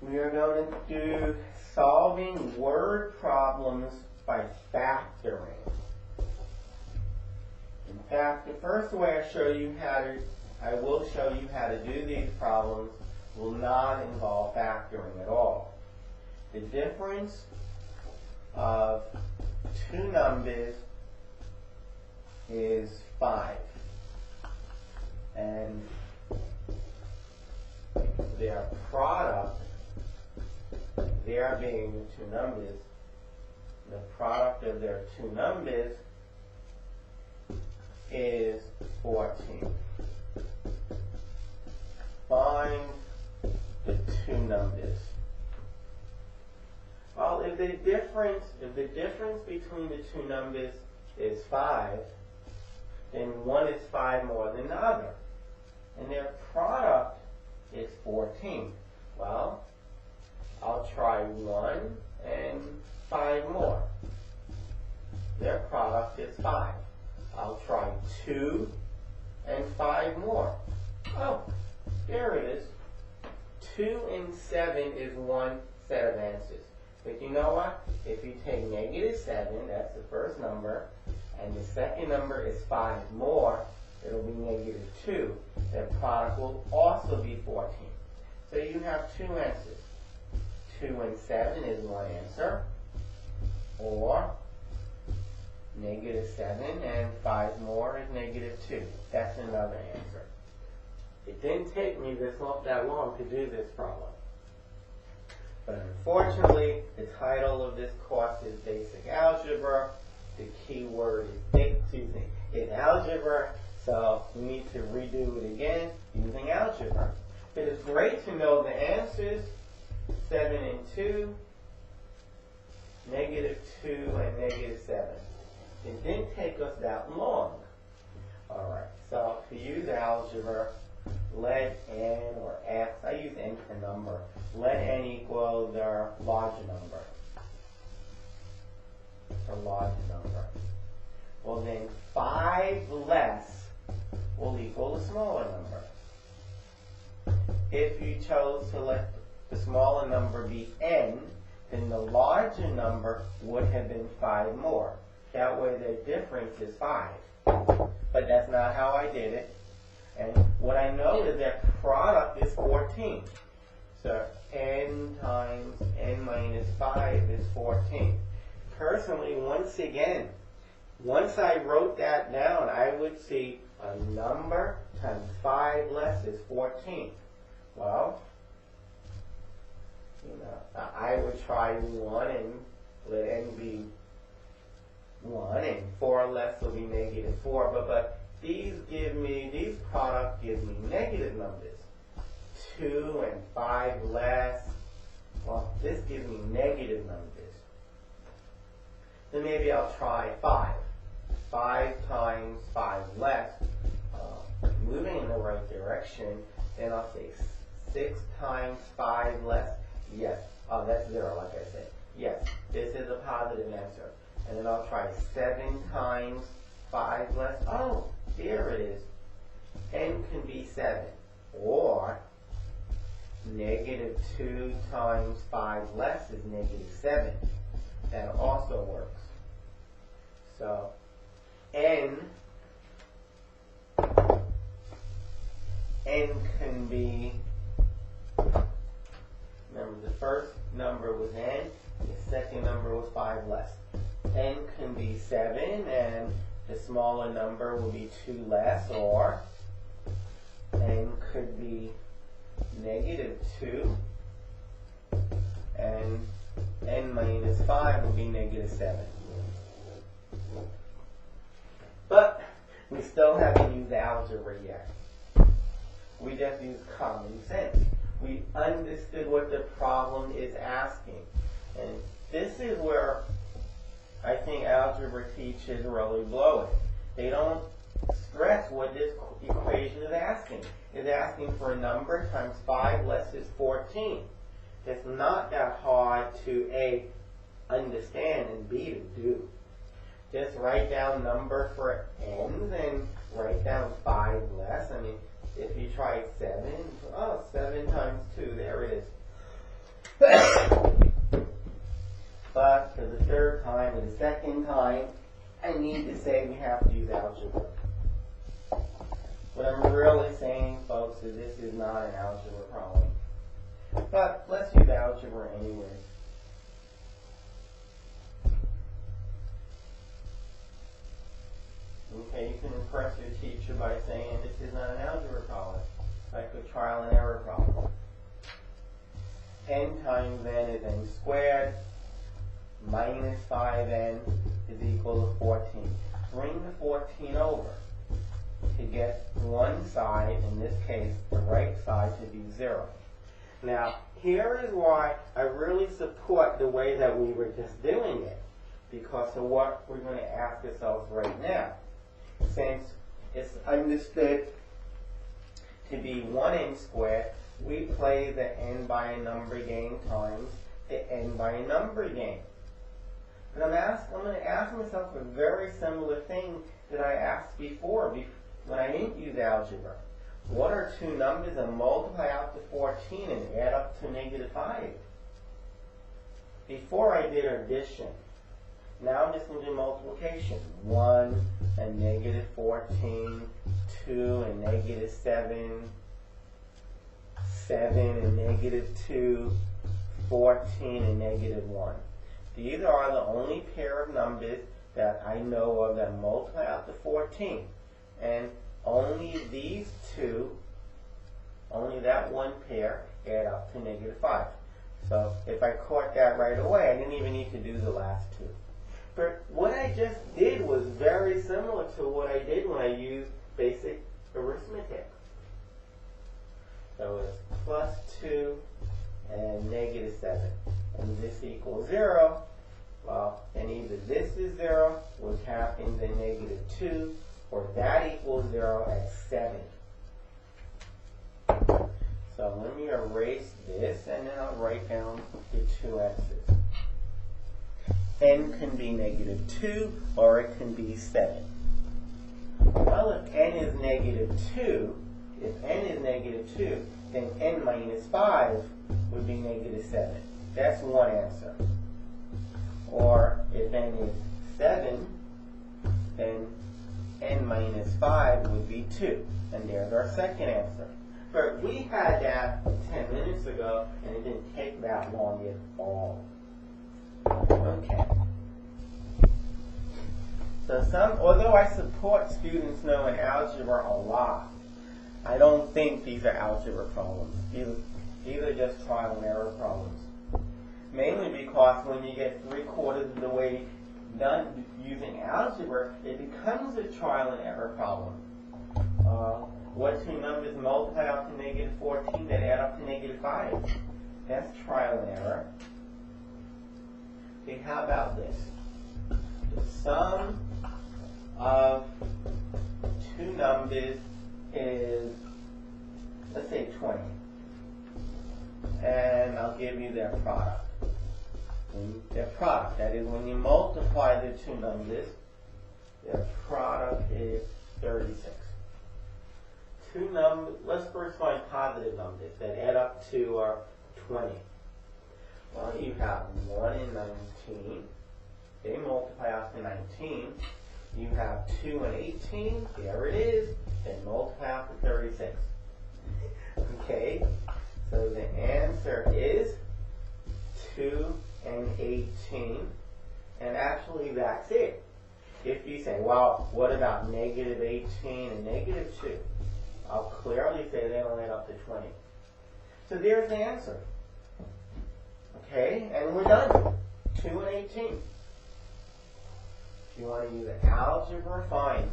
We are going to do solving word problems by factoring. In fact, the first way I will show you how to do these problems will not involve factoring at all. The difference of two numbers is 5. And their product, there being the two numbers, the product of their two numbers is 14. Find the two numbers. Well, if the difference between the two numbers is 5, then one is 5 more than the other. And their product is 14. Well, I'll try 1 and 5 more. Their product is 5. I'll try 2 and 5 more. Oh, there it is. 2 and 7 is one set of answers. But you know what? If you take -7, that's the first number, and the second number is 5 more, it'll be -2. That product will also be 14. So you have two answers. 2 and 7 is one answer, or -7 and 5 more is -2. That's another answer. It didn't take me that long to do this problem. But unfortunately, the title of this course is Basic Algebra. The key word is algebra, so we need to redo it again using algebra. But it's great to know the answers, 7 and 2, -2 and -7. It didn't take us that long. Alright, so to use algebra, let n or x, I use n for number, let n equal the larger number. The larger number. Well then 5 less will equal the smaller number. If you chose to let the smaller number be n, then the larger number would have been 5 more. That way the difference is 5. But that's not how I did it. And what I know is that product is 14. So n times n minus 5 is 14. Personally, once I wrote that down, I would see a number times 5 less is 14. Well, I would try 1 and let n be 1, and 4 less will be -4. But these product gives me negative numbers. 2 and 5 less. Well, this gives me negative numbers. Then maybe I'll try 5. 5 times 5 less. Moving in the right direction. Then I'll say 6 times 5 less. Yes. Oh, that's 0, like I said. Yes, this is a positive answer. And then I'll try 7 times 5 less. Oh, there it is. N can be 7. Or -2 times 5 less is -7. That also works. So n can be, remember the first number was n, the second number was 5 less. N can be 7 and the smaller number will be 2 less, or n could be -2 and n minus 5 will be -7. But we still haven't used algebra yet. We just used common sense. We understood what the problem is asking. And this is where I think algebra teachers really blow it. They don't stress what this equation is asking. It's asking for a number times 5 less is 14. It's not that hard to A, understand, and B, to do. Just write down number for n's and write down 5 less. I mean, if you try 7, oh, 7 times 2, there it is. But for the third time and the second time, I need to say we have to use algebra. What I'm really saying, folks, is this is not an algebra problem. But let's use algebra anyway. Okay, you can impress your teacher by saying this is not an algebra problem. It's like a trial and error problem. N times n is n squared, minus 5n is equal to 14. Bring the 14 over to get one side, in this case the right side, to be 0. Now, here is why I really support the way that we were just doing it, because of what we're going to ask ourselves right now. Since it's understood to be 1n squared, we play the n by a number game times the n by a number game. But I'm going to ask myself a very similar thing that I asked before when I didn't use algebra. What are two numbers that multiply out to 14 and add up to negative 5? Before I did addition. Now I'm just going to do multiplication. 1 and negative 14, 2 and negative 7, 7 and negative 2, 14 and negative 1. These are the only pair of numbers that I know of that multiply out to 14. And only these two, only that one pair, add up to negative 5. So if I caught that right away, I didn't even need to do the last two. But what I just did was very similar to what I did when I used basic arithmetic. So it's plus 2 and negative 7. And this equals 0. Well, then either this is 0, which happens in negative 2, or that equals 0 at 7. So let me erase this, and then I'll write down the two x's. N can be negative 2, or it can be 7. Well, if n is negative 2, then n minus 5 would be negative 7. That's one answer. Or if n is 7, then n minus 5 would be 2. And there's our second answer. But we had that 10 minutes ago, and it didn't take that long at all. Okay. So although I support students knowing algebra a lot, I don't think these are algebra problems. These are just trial and error problems. Mainly because when you get 3/4 of the way done using algebra, it becomes a trial and error problem. What two numbers multiply out to negative 14 that add up to negative 5? That's trial and error. Okay, how about this? The sum of two numbers is, let's say, 20. And I'll give you their product. Their product, that is, when you multiply the two numbers, their product is 36. Two numbers, let's first find positive numbers that add up to 20. Well, you have 1 and 19. They multiply out to 19. You have 2 and 18. There it is. They multiply out to 36. Okay, so the answer is 2 and 18. And actually, that's it. If you say, well, what about negative 18 and negative 2? I'll clearly say they don't add up to 20. So there's the answer. Okay, and we're done. 2 and 18. If you want to use algebra, fine.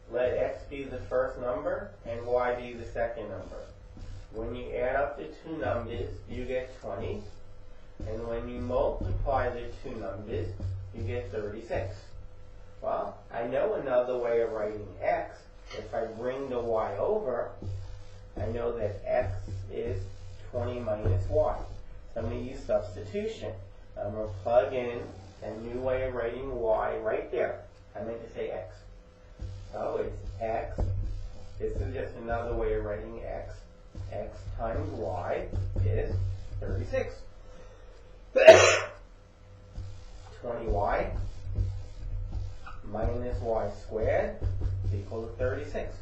Let x be the first number and y be the second number. When you add up the two numbers, you get 20. And when you multiply the two numbers, you get 36. Well, I know another way of writing x. If I bring the y over, I know that x is 20 minus y. So I'm going to use substitution. I'm going to plug in a new way of writing y right there. I meant to say x. So it's x. This is just another way of writing x. X times y is 36. 20y minus y squared is equal to 36.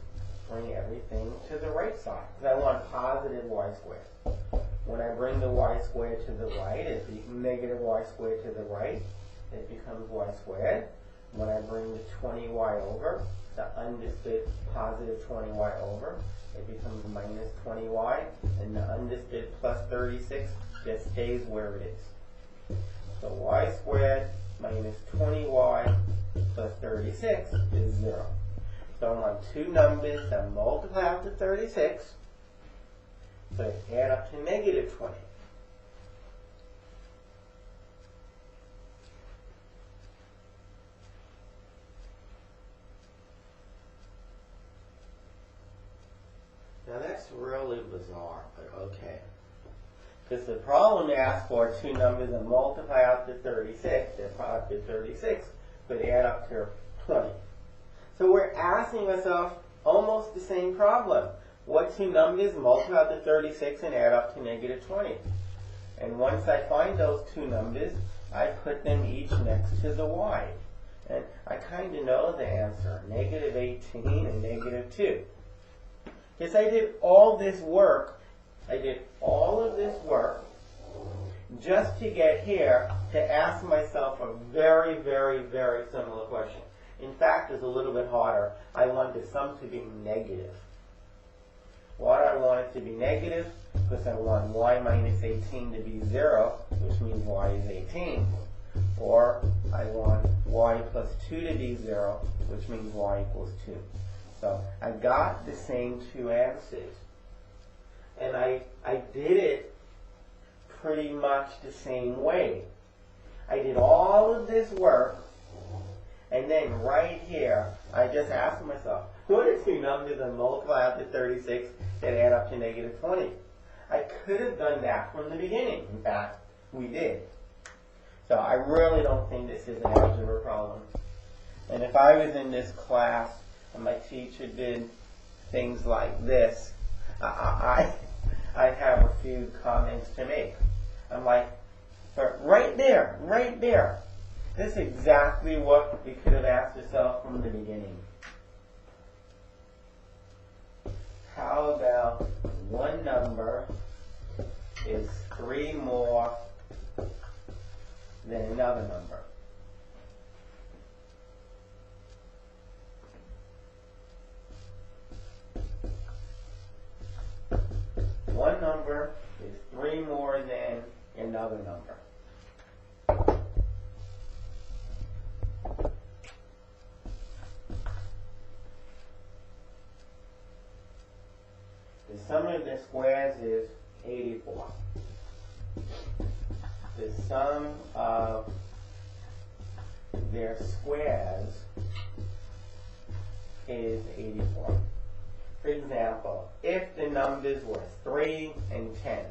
Bring everything to the right side, because I want positive y squared. When I bring the y squared to the right, it's negative y squared to the right, it becomes y squared. When I bring the 20y over, the understood positive 20y over, it becomes minus 20y, and the understood plus 36 just stays where it is. So y squared minus 20y plus 36 is 0. So I want two numbers that multiply out to 36, so add up to negative 20. Now that's really bizarre, but okay. Because the problem asks for two numbers that multiply out to 36, their product is 36, but add up to 20. So we're asking ourselves almost the same problem. What two numbers multiply out to 36 and add up to negative 20? And once I find those two numbers, I put them each next to the y. And I kind of know the answer, negative 18 and negative 2. Yes, I did all this work. I did all of this work just to get here to ask myself a very, very, very similar question. In fact, it's a little bit harder. I want the sum to be negative. Why do I want it to be negative? Because I want y minus 18 to be 0, which means y is 18. Or I want y plus 2 to be 0, which means y equals 2. So I got the same two answers. And I did it pretty much the same way. I did all of this work, and then right here, I just asked myself, what are two numbers that multiply out to 36 that add up to negative 20? I could have done that from the beginning. In fact, we did. So I really don't think this is an algebra problem. And if I was in this class and my teacher did things like this, I'd have a few comments to make. I'm like, right there, this is exactly what we could have asked ourselves from the beginning. How about one number is 3 more than another number? One number is 3 more than another number. The sum of their squares is 84. The sum of their squares is 84. For example, if the numbers were 3 and 10,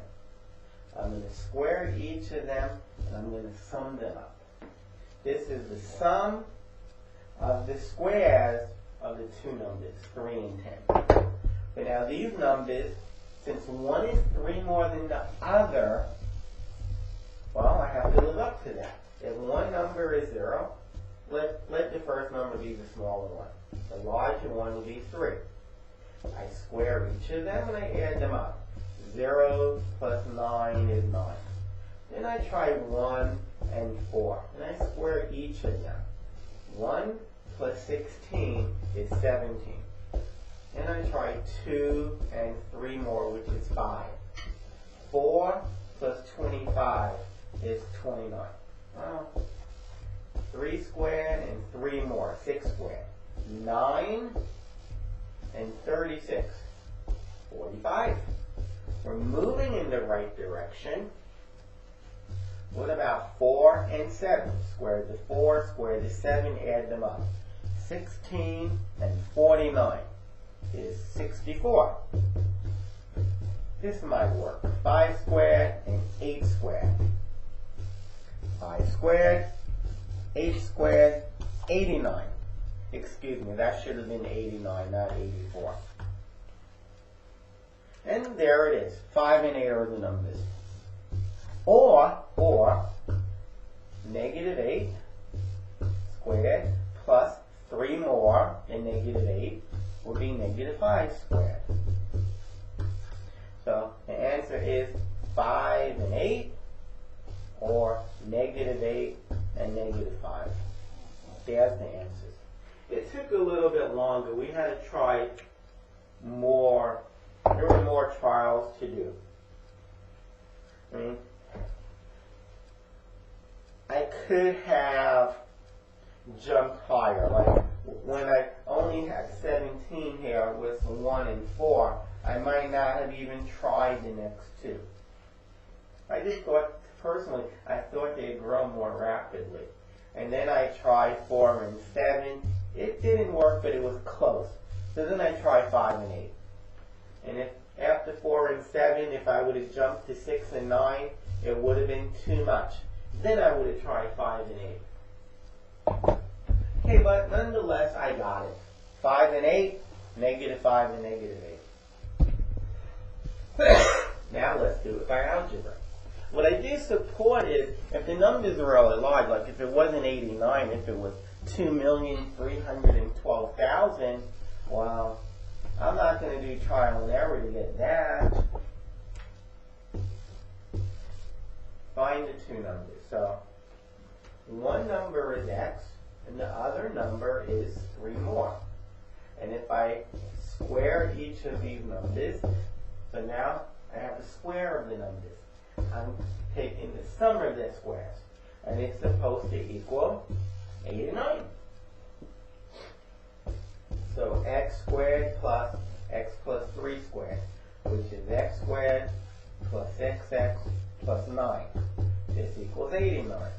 I'm going to square each of them and I'm going to sum them up. This is the sum of the squares of the two numbers, 3 and 10. But now these numbers, since one is 3 more than the other, well, I have to live up to that. If one number is 0, let the first number be the smaller one. The larger one will be 3. I square each of them and I add them up. 0 plus 9 is 9. Then I try 1 and 4, and I square each of them. 1 plus 16 is 17. Then I try 2 and 3 more, which is 5. 4 plus 25 is 29. Well, 3 squared and 3 more, 6 squared. 9 and 36, 45. We're moving in the right direction. What about 4 and 7? Square the 4, square the 7, add them up. 16 and 49 is 64. This might work. 5 squared and 8 squared. 5 squared, 8 squared, 89. excuse me, that should have been 89, not 84. And there it is. 5 and 8 are the numbers. Or negative 8 squared plus 3 more than negative 8 would be negative 5 squared. So the answer is 5 and 8 or negative 8 and negative 5. There's the answers. It took a little bit longer. We had to try more. There were more trials to do. I could have jumped higher. Like when I only had 17 here with 1 and 4, I might not have even tried the next two. I just thought, personally, I thought they'd grow more rapidly. And then I tried 4 and 7. It didn't work, but it was close. So then I tried 5 and 8. And if after 4 and 7, if I would have jumped to 6 and 9, it would have been too much. Then I would have tried 5 and 8. Okay, but nonetheless, I got it. 5 and 8, negative 5 and negative 8. Now let's do it by algebra. What I do support is, if the numbers are really large, like if it wasn't 89, if it was 2,312,000, well, I'm not going to do trial and error to get that. Find the two numbers. So, one number is x, and the other number is 3 more. And if I square each of these numbers, so now I have the square of the numbers. I'm taking the sum of their squares. And it's supposed to equal 89. So x squared plus x plus 3 squared, which is x squared plus xx plus 9. This equals 89.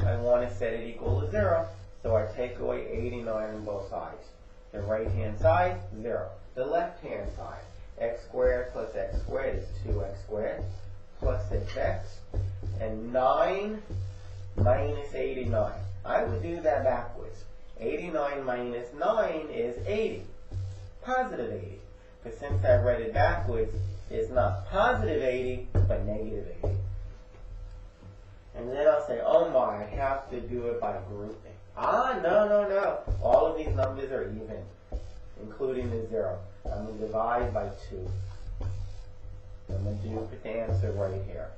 I want to set it equal to 0, so I take away 89 on both sides. The right-hand side, 0. The left-hand side, x squared plus x squared is 2x squared plus 6x, and 9 minus 89. I would do that backwards. 89 minus 9 is 80, positive 80. But since I read it backwards, it's not positive 80, but negative 80. And then I'll say, oh my, I have to do it by grouping. No. All of these numbers are even, including the 0. I'm going to divide by 2. I'm going to put the answer right here.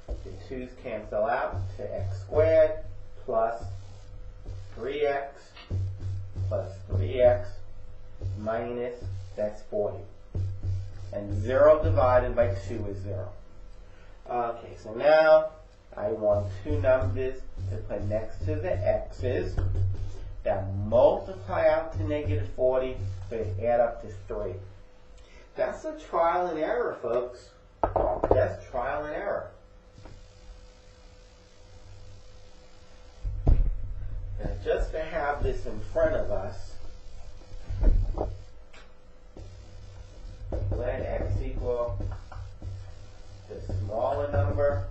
The 2's cancel out to x squared plus 3x plus 3x minus, that's 40. And 0 divided by 2 is 0. Okay, so now I want two numbers to put next to the x's that multiply out to negative 40, but add up to 3. That's a trial and error, folks. That's trial and error. Now, just to have this in front of us, let x equal the smaller number,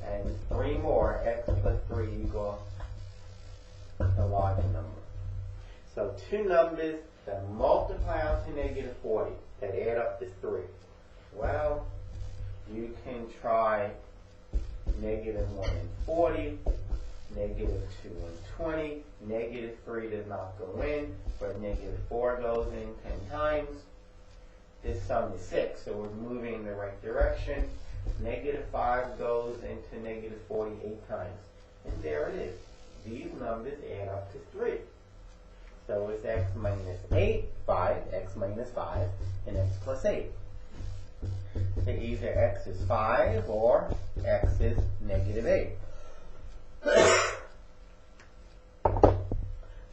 and 3 more, x plus 3 equal the larger number. So two numbers that multiply out to negative 40, that add up to 3. Well, you can try negative 1 and 40, negative 2 and 20, negative 3 does not go in, but negative 4 goes in 10 times. This sum is 6, so we're moving in the right direction. Negative 5 goes into negative 48 times. And there it is. These numbers add up to 3. So it's x minus 8, 5, x minus 5, and x plus 8. So either x is 5 or x is negative 8.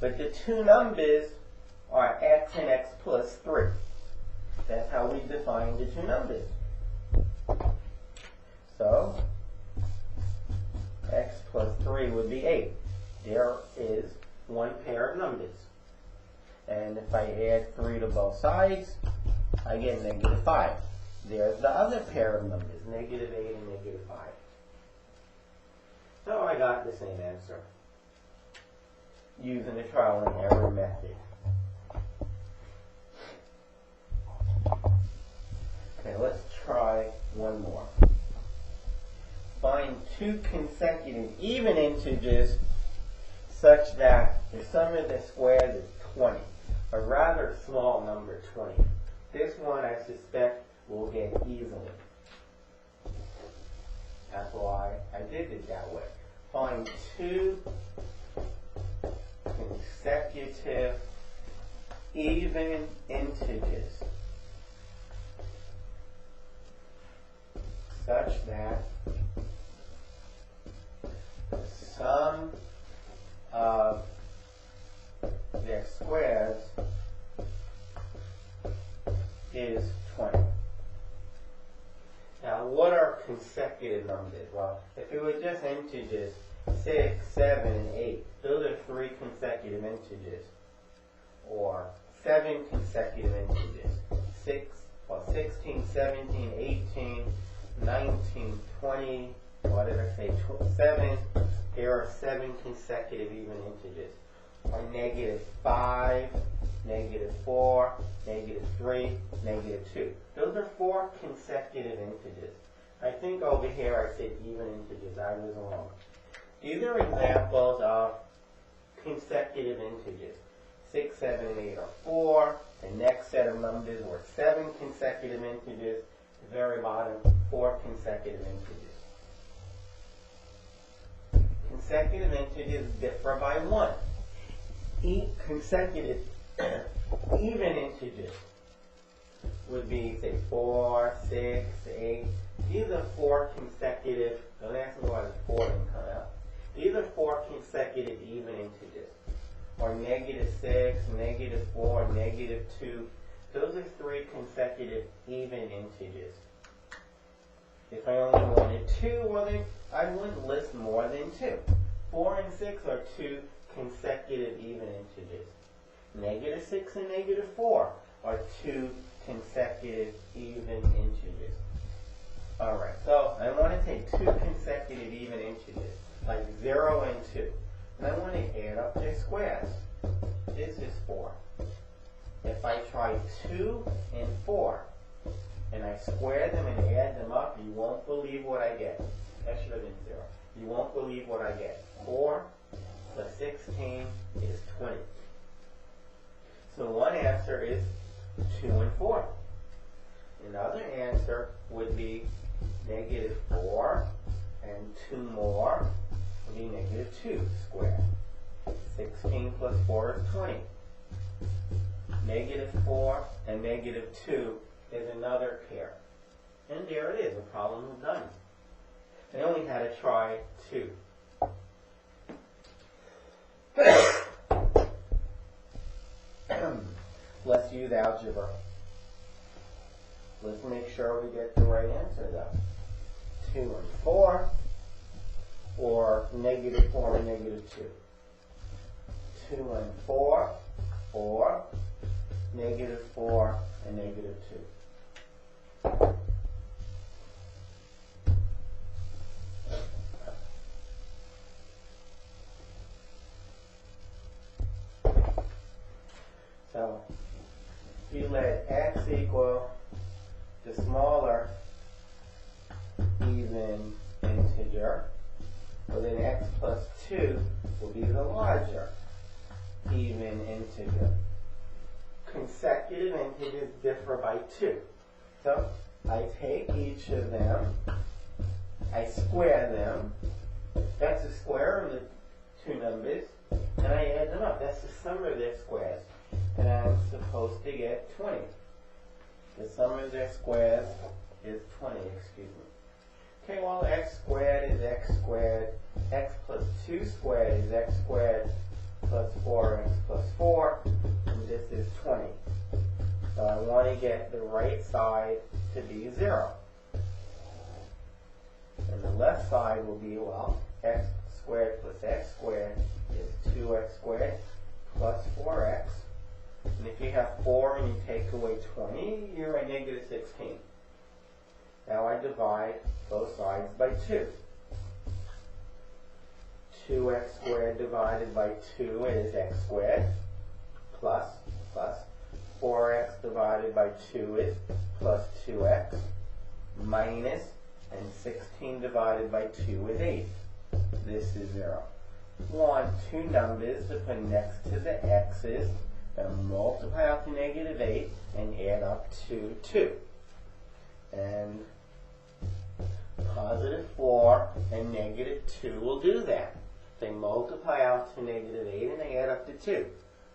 But the two numbers are x and x plus 3. That's how we define the two numbers. So, x plus 3 would be 8. There is one pair of numbers. And if I add 3 to both sides, I get negative 5. There's the other pair of numbers, negative 8 and negative 5. So I got the same answer. using the trial and error method. Okay, let's try one more. Find two consecutive even integers such that the sum of their squares is 20, a rather small number, 20. This one I suspect will get easily. That's why I did it that way. Find two consecutive even integers such that the sum of their squares is 20. Now, what are consecutive numbers? Well, if it were just integers, 6, 7, and 8, those are three consecutive integers. Or 7 consecutive integers. 16, 17, 18, 19, 20, what did I say, 7. Here are 7 consecutive even integers. Or -5, -4, -3, -2. Those are 4 consecutive integers. I think over here I said even integers. I was wrong. These are examples of consecutive integers. 6, 7, and 8 are 4. The next set of numbers were 7 consecutive integers. The very bottom, 4 consecutive integers. Consecutive integers differ by 1. Consecutive even integers would be, say, 4, 6, 8. These are 4 consecutive, don't ask me why the 4 didn't come out. These are 4 consecutive even integers. Or -6, -4, -2. Those are 3 consecutive even integers. If I only wanted 2, well then I wouldn't list more than 2. 4 and 6 are 2 consecutive even integers. -6 and -4 are 2 consecutive even integers. Alright, so I want to take 2 consecutive even integers, like 0 and 2. And I want to add up their squares. This is 4. If I try 2 and 4, and I square them and add them up, you won't believe what I get. That should have been 0. You won't believe what I get. 4 plus 16 is 20. So one answer is 2 and 4. Another answer would be -4 and 2 more would be -2 squared. 16 plus 4 is 20. -4 and -2 is another pair. And there it is, the problem is done. I only had to try 2. Let's use algebra. Let's make sure we get the right answer though. 2 and 4, or -4 and -2. 2 and 4, or -4 and -2. So, if you let x equal the smaller even integer, well then x plus 2 will be the larger even integer. Consecutive integers differ by 2. So, I take each of them, I square them, that's the square of the 2 numbers, and I add them up. That's the sum of their squares. And I'm supposed to get 20. The sum of their squares is 20, excuse me. Okay, well, x squared is x squared. X plus 2 squared is x squared plus 4x plus 4. And this is 20. So I want to get the right side to be 0. And the left side will be, well, x squared plus x squared is 2x squared plus 4x. And if you have 4 and you take away 20, you're at -16. Now I divide both sides by 2. 2x squared divided by 2 is x squared, plus 4x divided by 2 is plus 2x, minus, and 16 divided by 2 is 8. This is 0. Want two numbers to put next to the x's and multiply out to negative 8 and add up to 2. And positive 4 and negative 2 will do that. They multiply out to negative 8 and they add up to 2.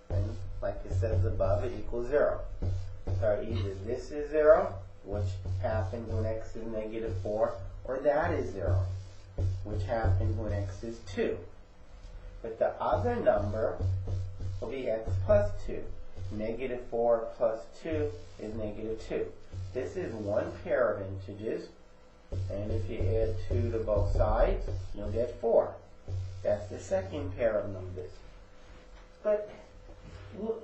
And like it says above, it equals 0. So either this is 0, which happens when x is negative 4, or that is 0, which happens when x is 2. But the other number will be x plus 2. Negative 4 plus 2 is negative 2. This is one pair of integers, and if you add 2 to both sides, you'll get 4. That's the second pair of numbers. But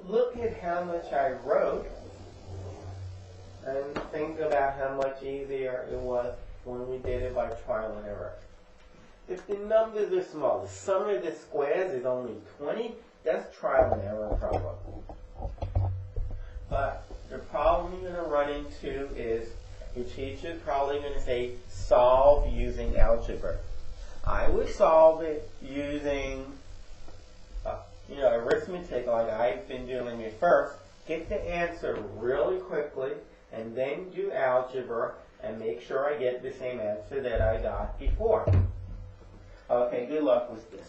look at how much I wrote, and think about how much easier it was when we did it by trial and error. If the numbers are small, the sum of the squares is only 20, that's trial and error problem. But the problem you're going to run into is your teacher's probably going to say, solve using algebra. I would solve it using arithmetic like I've been doing it first. Get the answer really quickly, and then do algebra and make sure I get the same answer that I got before. Okay, good luck with this.